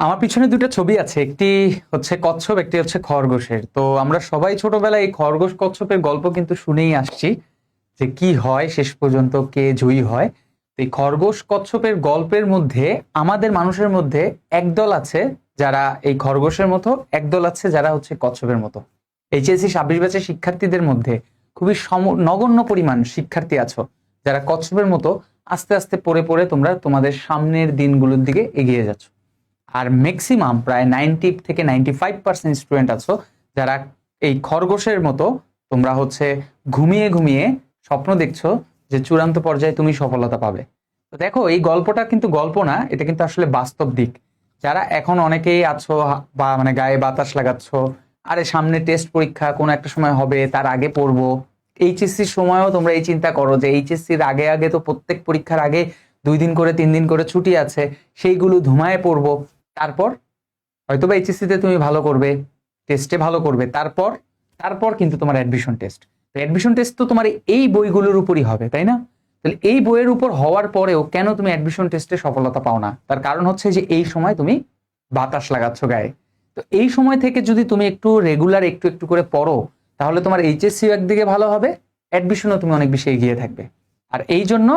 আমার পিছনে দুটো ছবি আছে, একটি হচ্ছে কচ্ছপ, একটি হচ্ছে খরগোশের। তো আমরা সবাই ছোটবেলায় এই খরগোশ কচ্ছপের গল্প কিন্তু শুনেই আসছি যে কি হয় শেষ পর্যন্ত, কে জয়ী হয়। তো এই খরগোশ কচ্ছপের গল্পের মধ্যে আমাদের মানুষের মধ্যে একদল আছে যারা এই খরগোশের মতো, একদল আছে যারা হচ্ছে কচ্ছপের মতো। এইচএসসি 26 ব্যাচের শিক্ষার্থীদের মধ্যে খুবই নগণ্য পরিমাণ শিক্ষার্থী আছো যারা কচ্ছপের মতো আস্তে আস্তে পড়ে পড়ে তোমরা তোমাদের সামনের দিনগুলোর দিকে এগিয়ে যাচ্ছ। আর ম্যাক্সিমাম প্রায় 90 থেকে 95% স্টুডেন্ট আছো যারা এই খরগোশের মতো তোমরা হচ্ছে ঘুমিয়ে ঘুমিয়ে স্বপ্ন দেখছো যে চূড়ান্ত পর্যায়ে তুমি সফলতা পাবে। তো দেখো, এই গল্পটা কিন্তু গল্প না, এটা কিন্তু আসলে বাস্তব দিক। যারা এখন অনেকেই আছো বা মানে গায়ে বাতাস লাগাচ্ছ, আরে সামনে টেস্ট পরীক্ষা কোনো একটা সময় হবে, তার আগে পড়বো। এইচএসসির সময়ও তোমরা এই চিন্তা করো যে এইচএসসির আগে আগে তো প্রত্যেক পরীক্ষার আগে 2 দিন করে 3 দিন করে ছুটি আছে, সেইগুলো ধুমায় পড়বো। তারপর হয়তোবা এইচএসসি তে তুমি ভালো করবে, টেস্টে ভালো করবে, তারপর তারপর কিন্তু তোমার অ্যাডমিশন টেস্ট। অ্যাডমিশন টেস্ট তো তোমার এই বইগুলোর উপরই হবে, তাই না? তাহলে এই বইয়ের উপর হওয়ার পরেও কেন তুমি অ্যাডমিশন টেস্টে সফলতা পাও না? তার কারণ হচ্ছে যে এই সময় তুমি বাতাস লাগাচ্ছ গায়ে। তো এই সময় থেকে যদি তুমি একটু রেগুলার একটু একটু করে পড়ো, তাহলে তোমার এইচএসসি একদিকে ভালো হবে, অ্যাডমিশনও তুমি অনেক বেশি এগিয়ে থাকবে। আর এই জন্য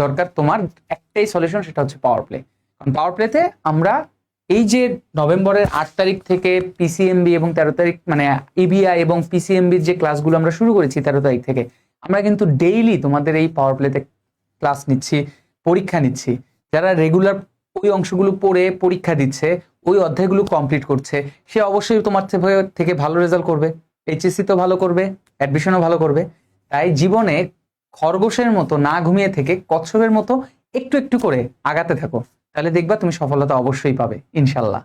দরকার তোমার একটাই সলিউশন, সেটা হচ্ছে পাওয়ার প্লে। কারণ পাওয়ার প্লেতে আমরা এই যে নভেম্বরের 8 তারিখ থেকে পিসিএমবি এবং 13 তারিখ মানে ইবিআই এবং পিসিএমবির যে ক্লাসগুলো আমরা শুরু করেছি 13 তারিখ থেকে, আমরা কিন্তু ডেইলি তোমাদের এই পাওয়ার প্লেতে ক্লাস নিচ্ছি, পরীক্ষা নিচ্ছি। যারা রেগুলার ওই অংশগুলো পড়ে পরীক্ষা দিচ্ছে, ওই অধ্যায়গুলো কমপ্লিট করছে, সে অবশ্যই তোমার থেকে ভালো রেজাল্ট করবে, এইচএসসি তো ভালো করবে, অ্যাডমিশনও ভালো করবে। তাই জীবনে খরগোশের মতো না ঘুমিয়ে থেকে কচ্ছপের মতো একটু একটু করে আগাতে থাকো, তাহলে দেখবা তুমি সফলতা অবশ্যই পাবে, ইনশাল্লাহ।